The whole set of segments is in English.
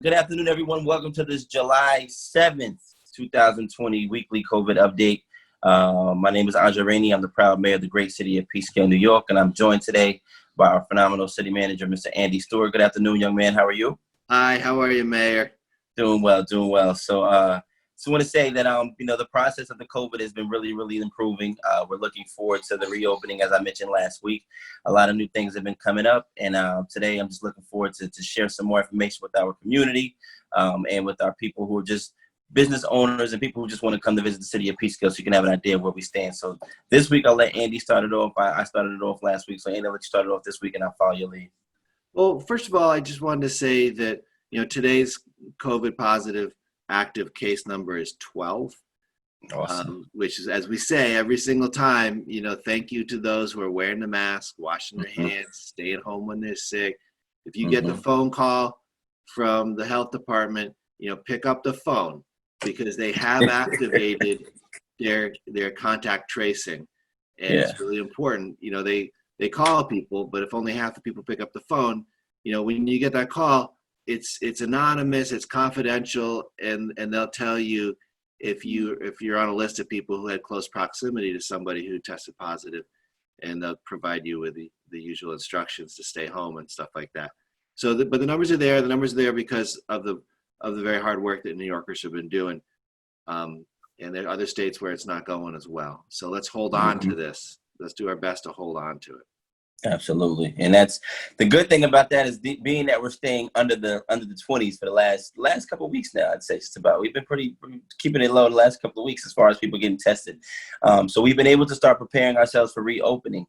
Good afternoon, everyone. Welcome to this July 7th, 2020 weekly COVID update. My name is Rainey. I'm the proud mayor of the great city of Peekskill, New York, and I'm joined today by our phenomenal city manager, Mr. Andy Stewart. Good afternoon, young man. How are you? Hi, how are you, Mayor? Doing well, doing well. So, just want to say that the process of the COVID has been really, really improving. We're looking forward to the reopening, as I mentioned last week. A lot of new things have been coming up, and today I'm just looking forward to share some more information with our community and with our people who are just business owners and people who just want to come to visit the city of Peekskill, so you can have an idea of where we stand. So this week I'll let Andy start it off. I started it off last week, so Andy, I'll let you start it off this week, and I'll follow your lead. Well, first of all, I just wanted to say that, today's COVID positive active case number is 12, Awesome. which is, as we say every single time, thank you to those who are wearing the mask, washing their hands, staying home when they're sick. If you get the phone call from the health department, pick up the phone because they have activated their contact tracing. And It's really important. They call people, but if only half the people pick up the phone, when you get that call, it's anonymous, it's confidential, and they'll tell you if you're on a list of people who had close proximity to somebody who tested positive, and they'll provide you with the usual instructions to stay home and stuff like that. So, but the numbers are there. The numbers are there because of the very hard work that New Yorkers have been doing, and there are other states where it's not going as well. So let's hold on to this. Let's do our best to hold on to it. Absolutely, and that's the good thing about that is being that we're staying under the 20s for the last couple of weeks now. I'd say just about we've been pretty keeping it low the last couple of weeks as far as people getting tested. So we've been able to start preparing ourselves for reopening.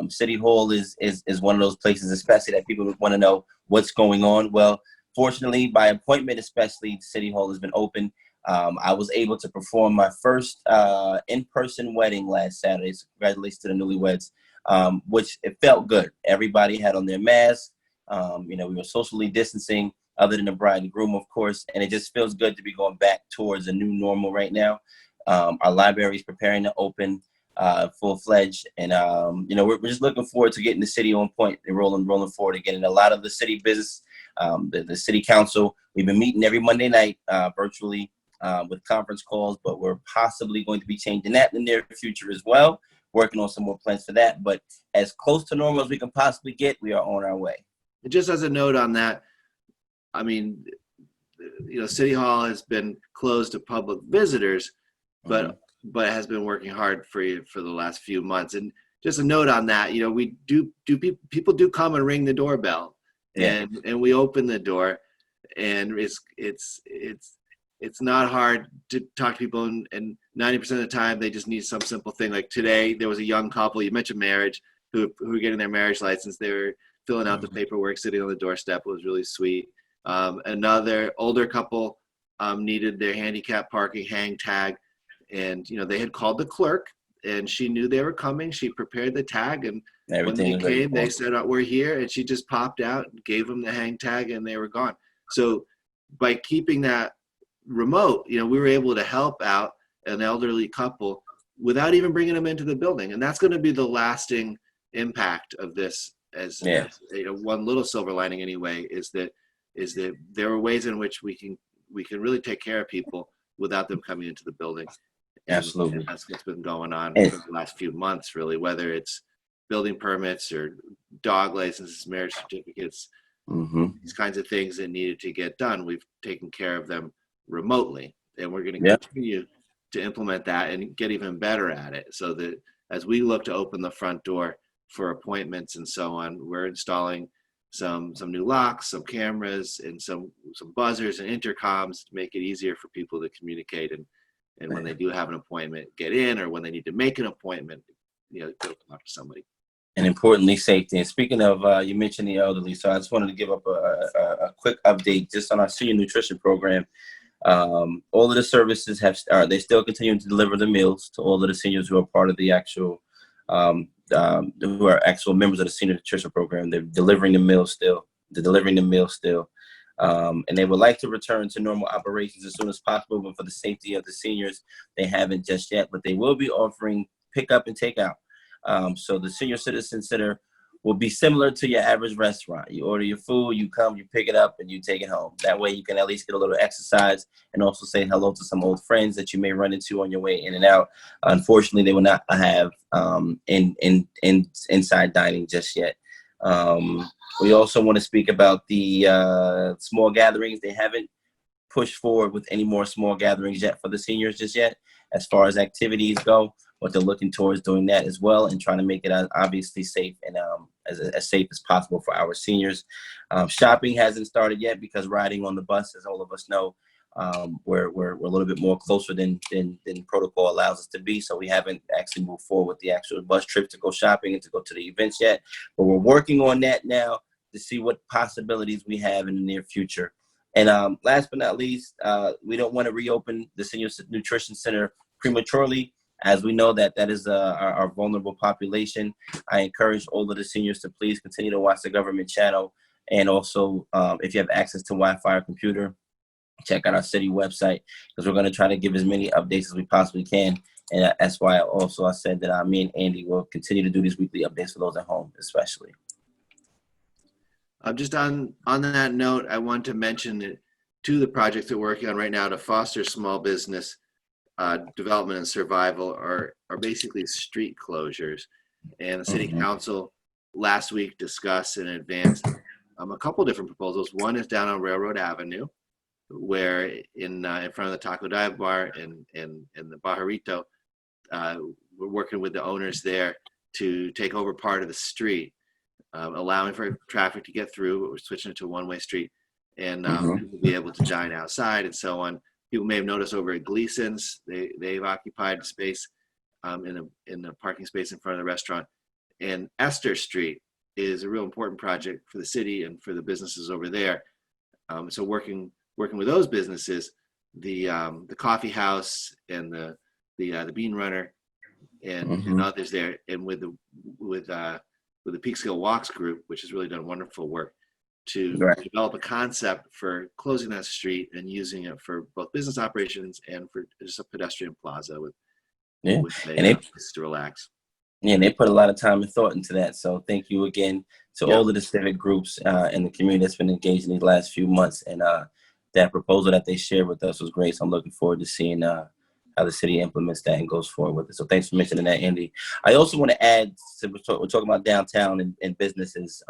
City Hall is one of those places, especially that people want to know what's going on. Well, fortunately, by appointment, especially City Hall has been open. I was able to perform my first in-person wedding last Saturday. So congratulations to the newlyweds. Which it felt good. Everybody had on their masks. We were socially distancing other than the bride and groom, of course, and it just feels good to be going back towards a new normal right now. Our library is preparing to open full-fledged, and we're just looking forward to getting the city on point and rolling forward again. And a lot of the city business, the city council, we've been meeting every Monday night virtually with conference calls, but we're possibly going to be changing that in the near future as well. Working on some more plans for that, but as close to normal as we can possibly get, we are on our way. And just as a note on that, I mean, City Hall has been closed to public visitors, but it has been working hard for the last few months. And just a note on that, we people do come and ring the doorbell, and we open the door, and it's not hard to talk to people, and 90% of the time they just need some simple thing. Like today, there was a young couple, you mentioned marriage, who were getting their marriage license. They were filling out the paperwork, sitting on the doorstep. It was really sweet. Another older couple needed their handicap parking hang tag, and they had called the clerk, and she knew they were coming. She prepared the tag, and when they came, they said, "We're here," and she just popped out, gave them the hang tag, and they were gone. So by keeping that remote, we were able to help out an elderly couple without even bringing them into the building, and that's going to be the lasting impact of this. As one little silver lining, anyway, is that there are ways in which we can really take care of people without them coming into the building. Absolutely, and that's what's been going on for the last few months, really. Whether it's building permits or dog licenses, marriage certificates, these kinds of things that needed to get done, we've taken care of them remotely, and we're going to continue to implement that and get even better at it, so that as we look to open the front door for appointments and so on, we're installing some new locks, some cameras, and some buzzers and intercoms to make it easier for people to communicate, and when they do have an appointment, get in, or when they need to make an appointment, go talk to somebody. And importantly, safety. And speaking of, you mentioned the elderly, so I just wanted to give up a quick update just on our senior nutrition program. All of the services they still continuing to deliver the meals to all of the seniors who are part of the actual, who are actual members of the senior nutrition program. They're delivering the meals still. And they would like to return to normal operations as soon as possible, but for the safety of the seniors, they haven't just yet. But they will be offering pickup and takeout. So the Senior Citizen Center will be similar to your average restaurant. You order your food, you come, you pick it up, and you take it home. That way you can at least get a little exercise and also say hello to some old friends that you may run into on your way in and out. Unfortunately, they will not have inside dining just yet. We also want to speak about the small gatherings. They haven't pushed forward with any more small gatherings yet for the seniors just yet. As far as activities go, what they're looking towards doing that as well, and trying to make it obviously safe and as safe as possible for our seniors. Shopping hasn't started yet because riding on the bus, as all of us know, we're a little bit more closer than protocol allows us to be. So we haven't actually moved forward with the actual bus trip to go shopping and to go to the events yet. But we're working on that now to see what possibilities we have in the near future. And last but not least, we don't want to reopen the Senior Nutrition Center prematurely, as we know that is our vulnerable population. I encourage all of the seniors to please continue to watch the government channel. And also, if you have access to Wi-Fi or computer, check out our city website, because we're going to try to give as many updates as we possibly can. And that's why I said that me and Andy will continue to do these weekly updates for those at home, especially. Just on that note, I want to mention that two of the projects that we're working on right now to foster small business development and survival are basically street closures. And the city council last week discussed and advanced a couple different proposals. One is down on Railroad Avenue, where in front of the Taco Dive Bar and the Bajarito, we're working with the owners there to take over part of the street, allowing for traffic to get through. We're switching it to a one-way street, and people be able to dine outside and so on. People may have noticed over at Gleason's, they've occupied space in the parking space in front of the restaurant. And Esther Street is a real important project for the city and for the businesses over there. So working with those businesses, the coffee house and the Bean Runner and others there, and with the Peekskill Walks group, which has really done wonderful work to develop a concept for closing that street and using it for both business operations and for just a pedestrian plaza with a place to relax. Yeah, and they put a lot of time and thought into that. So thank you again to all of the civic groups and the community that's been engaged in these last few months. And that proposal that they shared with us was great. So I'm looking forward to seeing how the city implements that and goes forward with it. So thanks for mentioning that, Andy. I also want to add, we're talking about downtown and businesses.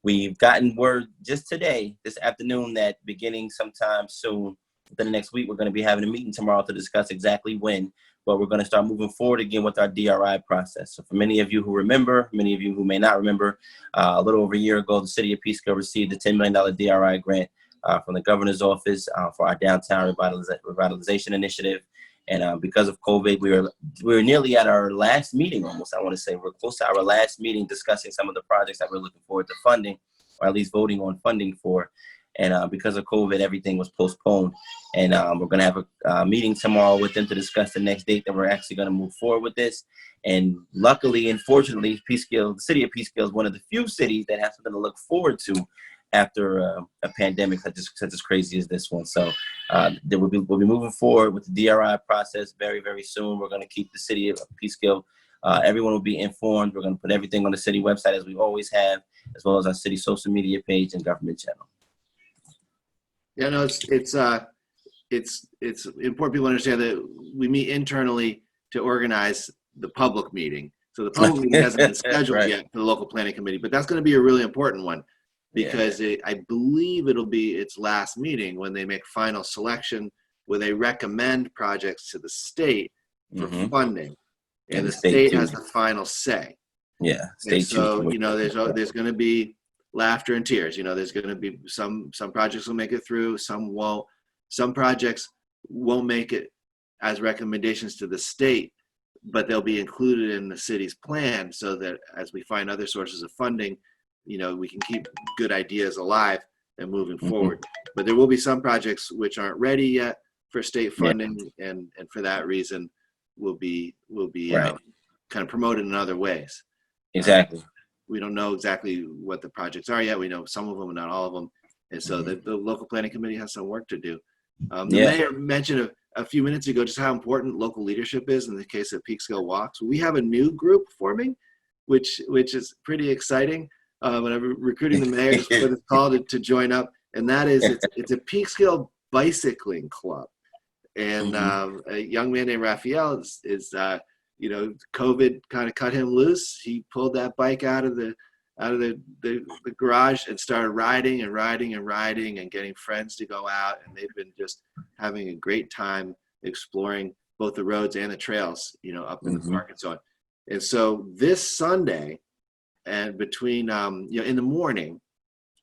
We've gotten word just today, this afternoon, that beginning sometime soon, within the next week, we're going to be having a meeting tomorrow to discuss exactly when, but we're going to start moving forward again with our DRI process. So for many of you who remember, many of you who may not remember, a little over a year ago, the city of Peekskill received a $10 million DRI grant from the governor's office for our downtown revitalization initiative. And because of COVID, we were nearly at our last meeting almost. I want to say we're close to our last meeting discussing some of the projects that we're looking forward to funding, or at least voting on funding for. And because of COVID, everything was postponed. And we're going to have a meeting tomorrow with them to discuss the next date that we're actually going to move forward with this. And luckily and fortunately, Peekskill, the city of Peekskill, is one of the few cities that has something to look forward to after a pandemic such as crazy as this one. So we'll be moving forward with the DRI process very, very soon. We're going to keep the city of Peekskill. Everyone will be informed. We're going to put everything on the city website as we always have, as well as our city social media page and government channel. Yeah, no, it's important people understand that we meet internally to organize the public meeting. So the public meeting hasn't been scheduled yet for the local planning committee, but that's going to be a really important one, because I believe it'll be its last meeting when they make final selection, where they recommend projects to the state for funding, and the state has the final say. Yeah, state. So there's going to be laughter and tears. There's going to be some projects will make it through, some won't. Some projects won't make it as recommendations to the state, but they'll be included in the city's plan, so that as we find other sources of funding, we can keep good ideas alive and moving forward. But there will be some projects which aren't ready yet for state funding, and for that reason will be kind of promoted in other ways. Exactly. We don't know exactly what the projects are yet. We know some of them and not all of them. And so the local planning committee has some work to do. The mayor mentioned a few minutes ago just how important local leadership is in the case of Peekskill Walks. We have a new group forming which is pretty exciting. And I'm recruiting the mayor just for this call to join up, and that is it's a Peekskill bicycling club. And a young man named Raphael is COVID kind of cut him loose. He pulled that bike out of the garage and started riding and getting friends to go out, and they've been just having a great time exploring both the roads and the trails, up in the park and so on. And so this Sunday, and between in the morning,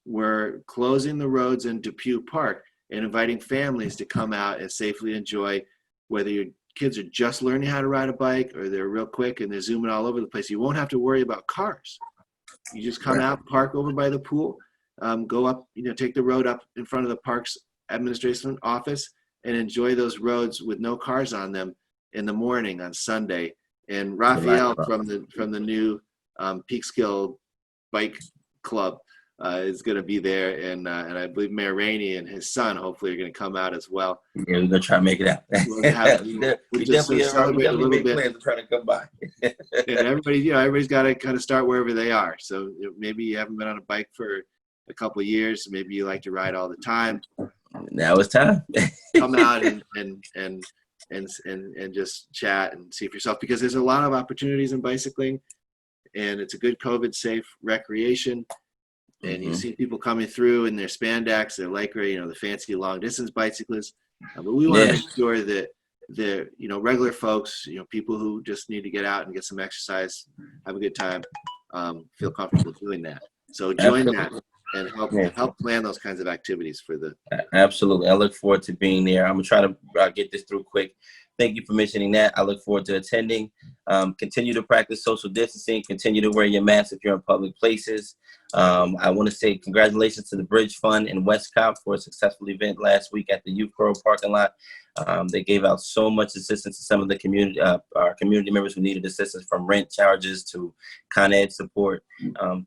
we're closing the roads in Depew Park and inviting families to come out and safely enjoy, whether your kids are just learning how to ride a bike or they're real quick and they're zooming all over the place. You won't have to worry about cars. You just come out, park over by the pool, go up, take the road up in front of the park's administration office and enjoy those roads with no cars on them in the morning on Sunday. And Raphael from the new Peekskill Bike Club is going to be there, and I believe Mayor Rainey and his son hopefully are going to come out as well. Yeah, we're gonna try to make it out. We'll just celebrate a little bit. Plans to try to come by. And everybody's got to kind of start wherever they are. So maybe you haven't been on a bike for a couple of years. Maybe you like to ride all the time. Now it's time. Come out and just chat and see for yourself, because there's a lot of opportunities in bicycling, and it's a good COVID-safe recreation. And you see people coming through in their spandex, their Lycra, the fancy long-distance bicyclists. But we want to make sure that the regular folks, people who just need to get out and get some exercise, have a good time, feel comfortable doing that. So join that and help plan those kinds of activities for the. Absolutely, I look forward to being there. I'm gonna try to get this through quick. Thank you for mentioning that. I look forward to attending. Continue to practice social distancing. Continue to wear your mask if you're in public places. I want to say congratulations to the Bridge Fund in Westcott for a successful event last week at the Youth Grove parking lot. They gave out so much assistance to some of the community, our community members who needed assistance, from rent charges to Con Ed support,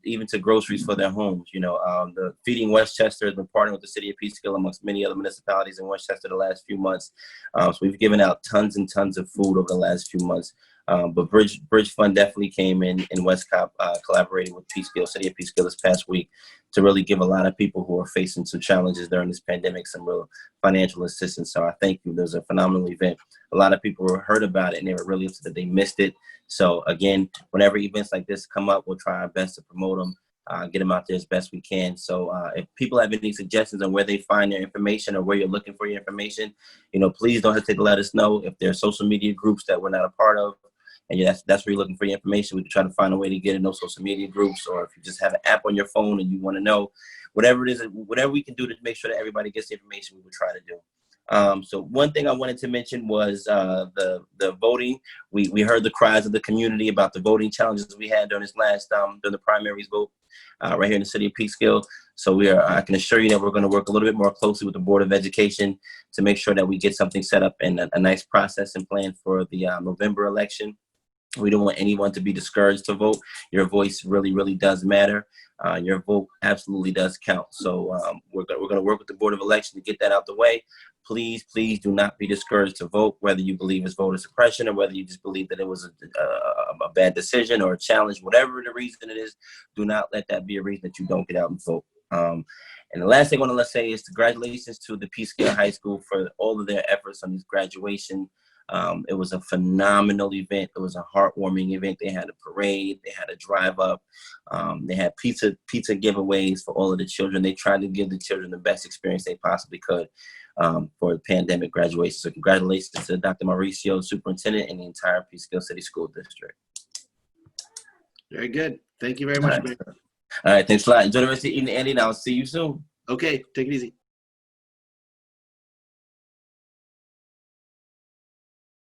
even to groceries for their homes. The Feeding Westchester has been partnering with the city of Peekskill amongst many other municipalities in Westchester the last few months. So we've given out tons and tons of food over the last few months. But Bridge Fund definitely came in Westcott, collaborating with Peekskill, City of Peekskill this past week, to really give a lot of people who are facing some challenges during this pandemic some real financial assistance. So I thank you. It was a phenomenal event. A lot of people heard about it and they were really upset that they missed it. So again, whenever events like this come up, we'll try our best to promote them, get them out there as best we can. So if people have any suggestions on where they find their information or where you're looking for your information, please don't hesitate to let us know. If there are social media groups that we're not a part of, and that's where you're looking for your information, we can try to find a way to get in those social media groups. Or if you just have an app on your phone and you want to know, whatever it is, whatever we can do to make sure that everybody gets the information, we would try to do. So one thing I wanted to mention was the voting. We heard the cries of the community about the voting challenges we had during this last during the primaries vote right here in the city of Peekskill. So I can assure you that we're going to work a little bit more closely with the Board of Education to make sure that we get something set up and a nice process and plan for the November election. We don't want anyone to be discouraged to vote. Your voice really, really does matter. Your vote absolutely does count. So we're going to work with the Board of Election to get that out the way. Please, please do not be discouraged to vote, whether you believe it's voter suppression or whether you just believe that it was a bad decision or a challenge, whatever the reason it is. Do not let that be a reason that you don't get out and vote. And the last thing I want to say is congratulations to the Peekskill High School for all of their efforts on this graduation. It was a phenomenal event. It was a heartwarming event. They had a parade. They had a drive up. They had pizza giveaways for all of the children. They tried to give the children the best experience they possibly could for the pandemic graduation. So congratulations to Dr. Mauricio, superintendent, and the entire Peekskill City School District. Very good. Thank you very much. All right. Thanks a lot. Enjoy the rest of the evening, Andy, and I'll see you soon. Okay. Take it easy.